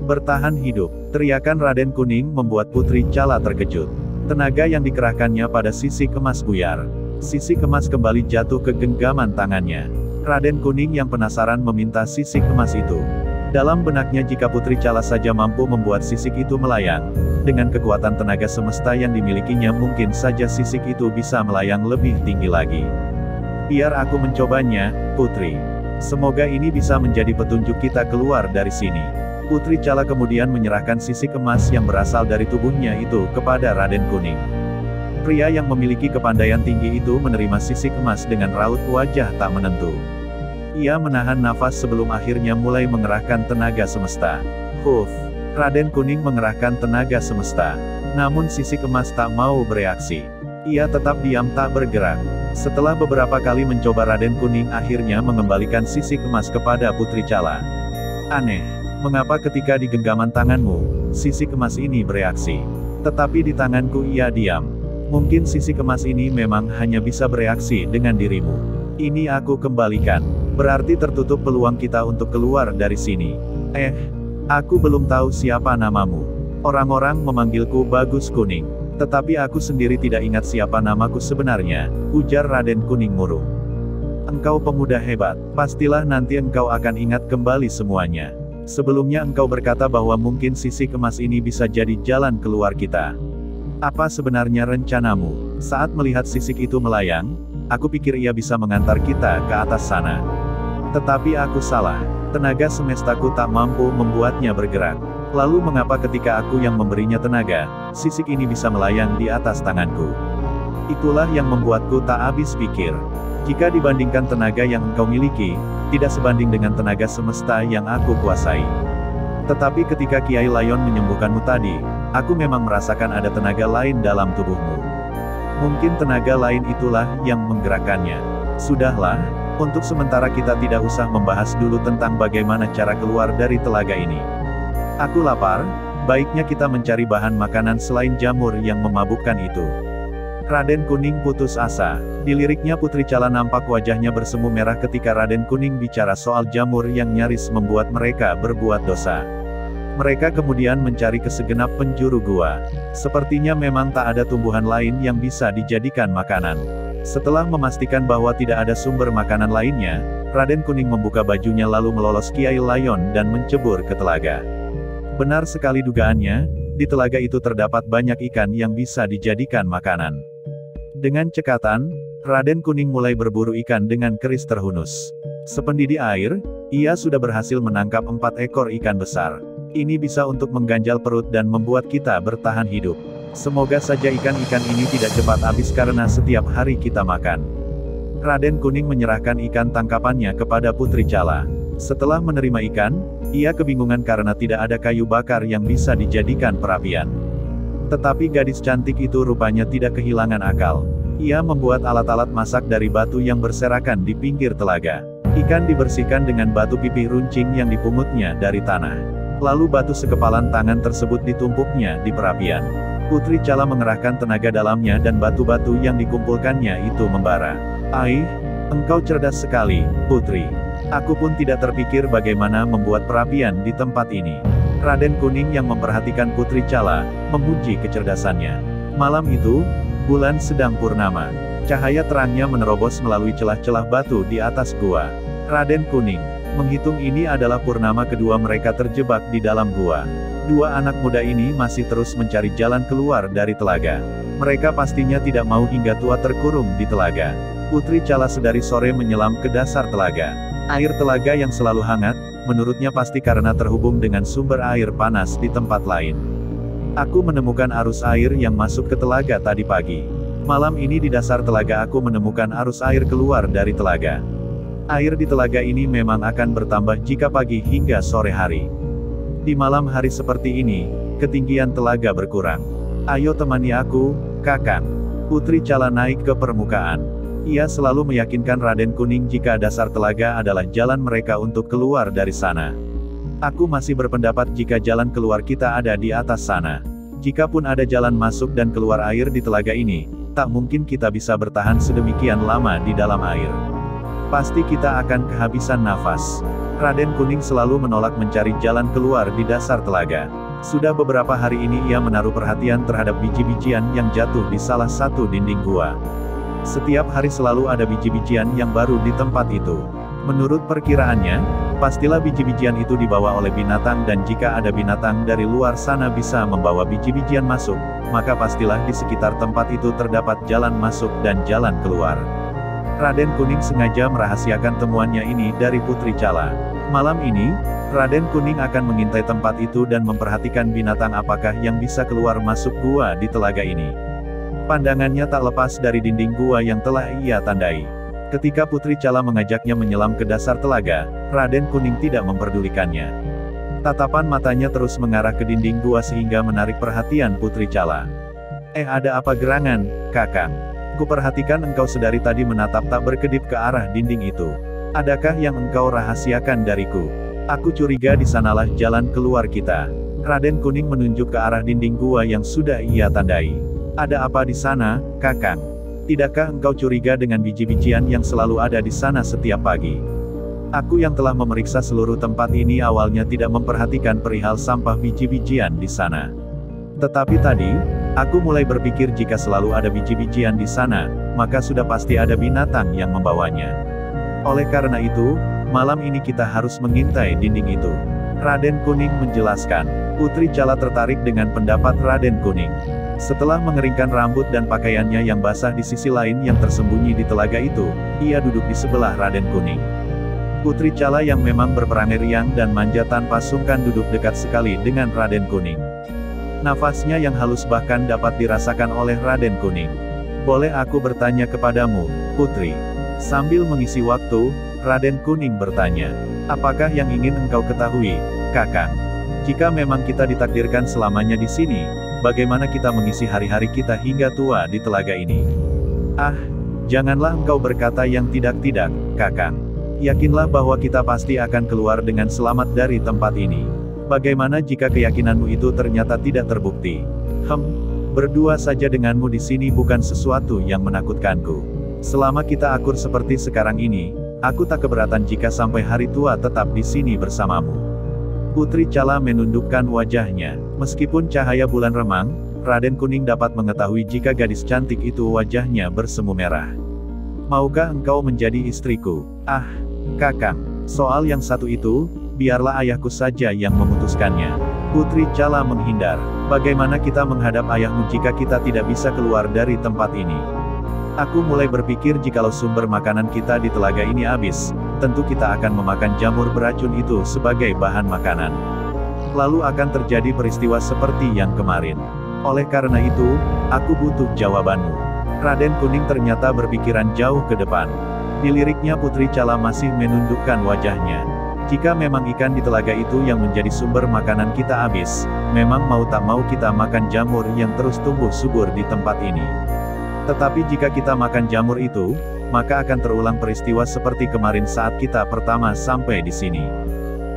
Bertahan hidup, teriakan Raden Kuning membuat Putri Cala terkejut. Tenaga yang dikerahkannya pada sisik emas buyar. Sisik emas kembali jatuh ke genggaman tangannya. Raden Kuning yang penasaran meminta sisik emas itu. Dalam benaknya jika Putri Cala saja mampu membuat sisik itu melayang, dengan kekuatan tenaga semesta yang dimilikinya mungkin saja sisik itu bisa melayang lebih tinggi lagi. Biar aku mencobanya, Putri. Semoga ini bisa menjadi petunjuk kita keluar dari sini. Putri Cala kemudian menyerahkan sisik emas yang berasal dari tubuhnya itu kepada Raden Kuning. Pria yang memiliki kepandaian tinggi itu menerima sisik emas dengan raut wajah tak menentu. Ia menahan nafas sebelum akhirnya mulai mengerahkan tenaga semesta. Raden Kuning mengerahkan tenaga semesta. Namun sisik emas tak mau bereaksi. Ia tetap diam tak bergerak. Setelah beberapa kali mencoba, Raden Kuning akhirnya mengembalikan sisik emas kepada Putri Cala. Aneh. Mengapa ketika di genggaman tanganmu, sisik emas ini bereaksi? Tetapi di tanganku ia diam. Mungkin sisik emas ini memang hanya bisa bereaksi dengan dirimu. Ini aku kembalikan. Berarti tertutup peluang kita untuk keluar dari sini. Aku belum tahu siapa namamu. Orang-orang memanggilku Bagus Kuning. Tetapi aku sendiri tidak ingat siapa namaku sebenarnya, ujar Raden Kuning murung. Engkau pemuda hebat, pastilah nanti engkau akan ingat kembali semuanya. Sebelumnya engkau berkata bahwa mungkin sisik emas ini bisa jadi jalan keluar kita. Apa sebenarnya rencanamu? Saat melihat sisik itu melayang, aku pikir ia bisa mengantar kita ke atas sana. Tetapi aku salah. Tenaga semestaku tak mampu membuatnya bergerak. Lalu mengapa ketika aku yang memberinya tenaga, sisik ini bisa melayang di atas tanganku? Itulah yang membuatku tak habis pikir. Jika dibandingkan tenaga yang engkau miliki, tidak sebanding dengan tenaga semesta yang aku kuasai. Tetapi ketika Kiai Layon menyembuhkanmu tadi, aku memang merasakan ada tenaga lain dalam tubuhmu. Mungkin tenaga lain itulah yang menggerakkannya. Sudahlah, untuk sementara kita tidak usah membahas dulu tentang bagaimana cara keluar dari telaga ini. Aku lapar, baiknya kita mencari bahan makanan selain jamur yang memabukkan itu. Raden Kuning putus asa. Di liriknya Putri Cala nampak wajahnya bersemu merah ketika Raden Kuning bicara soal jamur yang nyaris membuat mereka berbuat dosa. Mereka kemudian mencari ke segenap penjuru gua. Sepertinya memang tak ada tumbuhan lain yang bisa dijadikan makanan. Setelah memastikan bahwa tidak ada sumber makanan lainnya, Raden Kuning membuka bajunya lalu melolos Kiai Layon dan mencebur ke telaga. Benar sekali dugaannya, di telaga itu terdapat banyak ikan yang bisa dijadikan makanan. Dengan cekatan, Raden Kuning mulai berburu ikan dengan keris terhunus. Sependidih air, ia sudah berhasil menangkap 4 ekor ikan besar. Ini bisa untuk mengganjal perut dan membuat kita bertahan hidup. Semoga saja ikan-ikan ini tidak cepat habis karena setiap hari kita makan. Raden Kuning menyerahkan ikan tangkapannya kepada Putri Cala. Setelah menerima ikan, ia kebingungan karena tidak ada kayu bakar yang bisa dijadikan perapian. Tetapi gadis cantik itu rupanya tidak kehilangan akal. Ia membuat alat-alat masak dari batu yang berserakan di pinggir telaga. Ikan dibersihkan dengan batu pipih runcing yang dipungutnya dari tanah. Lalu batu sekepalan tangan tersebut ditumpuknya di perapian. Putri Cala mengerahkan tenaga dalamnya dan batu-batu yang dikumpulkannya itu membara. Engkau cerdas sekali, Putri. Aku pun tidak terpikir bagaimana membuat perapian di tempat ini. Raden Kuning yang memperhatikan Putri Cala, memuji kecerdasannya. Malam itu, bulan sedang purnama. Cahaya terangnya menerobos melalui celah-celah batu di atas gua. Raden Kuning menghitung ini adalah purnama kedua mereka terjebak di dalam gua. Dua anak muda ini masih terus mencari jalan keluar dari telaga. Mereka pastinya tidak mau hingga tua terkurung di telaga. Putri Cala sedari sore menyelam ke dasar telaga. Air telaga yang selalu hangat, menurutnya pasti karena terhubung dengan sumber air panas di tempat lain. Aku menemukan arus air yang masuk ke telaga tadi pagi. Malam ini di dasar telaga aku menemukan arus air keluar dari telaga. Air di telaga ini memang akan bertambah jika pagi hingga sore hari. Di malam hari seperti ini, ketinggian telaga berkurang. Ayo temani aku, Kakang. Putri Cala naik ke permukaan. Ia selalu meyakinkan Raden Kuning jika dasar telaga adalah jalan mereka untuk keluar dari sana. Aku masih berpendapat jika jalan keluar kita ada di atas sana. Jikapun ada jalan masuk dan keluar air di telaga ini, tak mungkin kita bisa bertahan sedemikian lama di dalam air. Pasti kita akan kehabisan nafas. Raden Kuning selalu menolak mencari jalan keluar di dasar telaga. Sudah beberapa hari ini ia menaruh perhatian terhadap biji-bijian yang jatuh di salah satu dinding gua. Setiap hari selalu ada biji-bijian yang baru di tempat itu. Menurut perkiraannya, pastilah biji-bijian itu dibawa oleh binatang, dan jika ada binatang dari luar sana bisa membawa biji-bijian masuk, maka pastilah di sekitar tempat itu terdapat jalan masuk dan jalan keluar. Raden Kuning sengaja merahasiakan temuannya ini dari Putri Chala. Malam ini, Raden Kuning akan mengintai tempat itu dan memperhatikan binatang apakah yang bisa keluar masuk gua di telaga ini. Pandangannya tak lepas dari dinding gua yang telah ia tandai. Ketika Putri Chala mengajaknya menyelam ke dasar telaga, Raden Kuning tidak memperdulikannya. Tatapan matanya terus mengarah ke dinding gua sehingga menarik perhatian Putri Chala. Ada apa gerangan, Kakang? Kuperhatikan engkau sedari tadi menatap tak berkedip ke arah dinding itu. Adakah yang engkau rahasiakan dariku? Aku curiga di sanalah jalan keluar kita. Raden Kuning menunjuk ke arah dinding gua yang sudah ia tandai. Ada apa di sana, Kakang? Tidakkah engkau curiga dengan biji-bijian yang selalu ada di sana setiap pagi? Aku yang telah memeriksa seluruh tempat ini awalnya tidak memperhatikan perihal sampah biji-bijian di sana. Tetapi tadi, aku mulai berpikir jika selalu ada biji-bijian di sana, maka sudah pasti ada binatang yang membawanya. Oleh karena itu, malam ini kita harus mengintai dinding itu. Raden Kuning menjelaskan. Putri Chala tertarik dengan pendapat Raden Kuning. Setelah mengeringkan rambut dan pakaiannya yang basah di sisi lain yang tersembunyi di telaga itu, ia duduk di sebelah Raden Kuning. Putri Chala yang memang berperangai riang dan manja tanpa sungkan duduk dekat sekali dengan Raden Kuning. Nafasnya yang halus bahkan dapat dirasakan oleh Raden Kuning. Boleh aku bertanya kepadamu, Putri? Sambil mengisi waktu, Raden Kuning bertanya. Apakah yang ingin engkau ketahui, Kakang? Jika memang kita ditakdirkan selamanya di sini, bagaimana kita mengisi hari-hari kita hingga tua di telaga ini? Janganlah engkau berkata yang tidak-tidak, Kakang. Yakinlah bahwa kita pasti akan keluar dengan selamat dari tempat ini. Bagaimana jika keyakinanmu itu ternyata tidak terbukti? Berdua saja denganmu di sini bukan sesuatu yang menakutkanku. Selama kita akur seperti sekarang ini, aku tak keberatan jika sampai hari tua tetap di sini bersamamu. Putri Chala menundukkan wajahnya. Meskipun cahaya bulan remang, Raden Kuning dapat mengetahui jika gadis cantik itu wajahnya bersemu merah. Maukah engkau menjadi istriku? Kakang, soal yang satu itu, biarlah ayahku saja yang memutuskannya. Putri Chala menghindar. Bagaimana kita menghadap ayahmu jika kita tidak bisa keluar dari tempat ini? Aku mulai berpikir jikalau sumber makanan kita di telaga ini habis, tentu kita akan memakan jamur beracun itu sebagai bahan makanan. Lalu akan terjadi peristiwa seperti yang kemarin. Oleh karena itu, aku butuh jawabanmu. Raden Kuning ternyata berpikiran jauh ke depan. Di liriknya Putri Chala masih menundukkan wajahnya. Jika memang ikan di telaga itu yang menjadi sumber makanan kita habis, memang mau tak mau kita makan jamur yang terus tumbuh subur di tempat ini. Tetapi jika kita makan jamur itu, maka akan terulang peristiwa seperti kemarin saat kita pertama sampai di sini.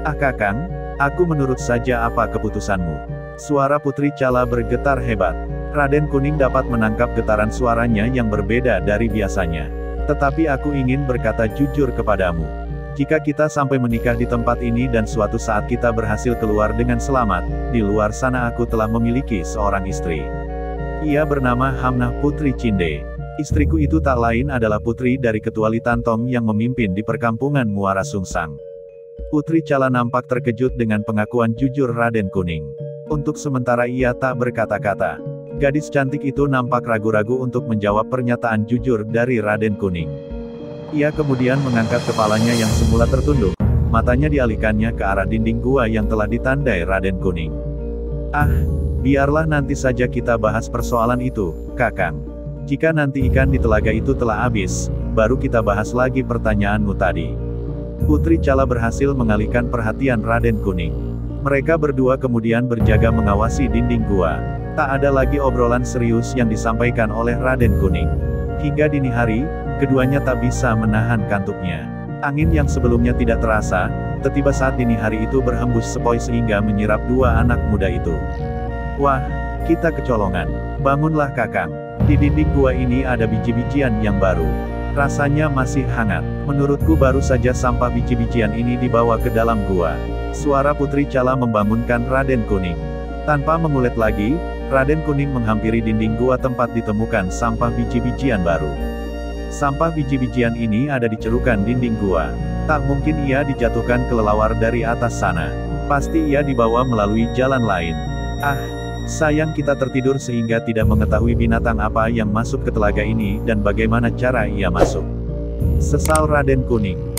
Kakang, aku menurut saja apa keputusanmu. Suara Putri Chala bergetar hebat. Raden Kuning dapat menangkap getaran suaranya yang berbeda dari biasanya. Tetapi aku ingin berkata jujur kepadamu. Jika kita sampai menikah di tempat ini dan suatu saat kita berhasil keluar dengan selamat, di luar sana aku telah memiliki seorang istri. Ia bernama Hamnah Putri Cinde. Istriku itu tak lain adalah putri dari Ketua Litantong yang memimpin di perkampungan Muara Sungsang. Putri Chala nampak terkejut dengan pengakuan jujur Raden Kuning. Untuk sementara ia tak berkata-kata. Gadis cantik itu nampak ragu-ragu untuk menjawab pernyataan jujur dari Raden Kuning. Ia kemudian mengangkat kepalanya yang semula tertunduk, matanya dialihkannya ke arah dinding gua yang telah ditandai Raden Kuning. Biarlah nanti saja kita bahas persoalan itu, Kakang. Jika nanti ikan di telaga itu telah habis, baru kita bahas lagi pertanyaanmu tadi. Putri Chala berhasil mengalihkan perhatian Raden Kuning. Mereka berdua kemudian berjaga mengawasi dinding gua. Tak ada lagi obrolan serius yang disampaikan oleh Raden Kuning. Hingga dini hari, keduanya tak bisa menahan kantuknya. Angin yang sebelumnya tidak terasa, tiba-tiba saat dini hari itu berhembus sepoi sehingga menyirap dua anak muda itu. Wah, kita kecolongan. Bangunlah Kakang. Di dinding gua ini ada biji-bijian yang baru. Rasanya masih hangat. Menurutku baru saja sampah biji-bijian ini dibawa ke dalam gua. Suara Putri Cala membangunkan Raden Kuning. Tanpa mengulet lagi, Raden Kuning menghampiri dinding gua tempat ditemukan sampah biji-bijian baru. Sampah biji-bijian ini ada di cerukan dinding gua. Tak mungkin ia dijatuhkan kelelawar dari atas sana. Pasti ia dibawa melalui jalan lain. Ah, sayang kita tertidur sehingga tidak mengetahui binatang apa yang masuk ke telaga ini dan bagaimana cara ia masuk. Sesal Raden Kuning.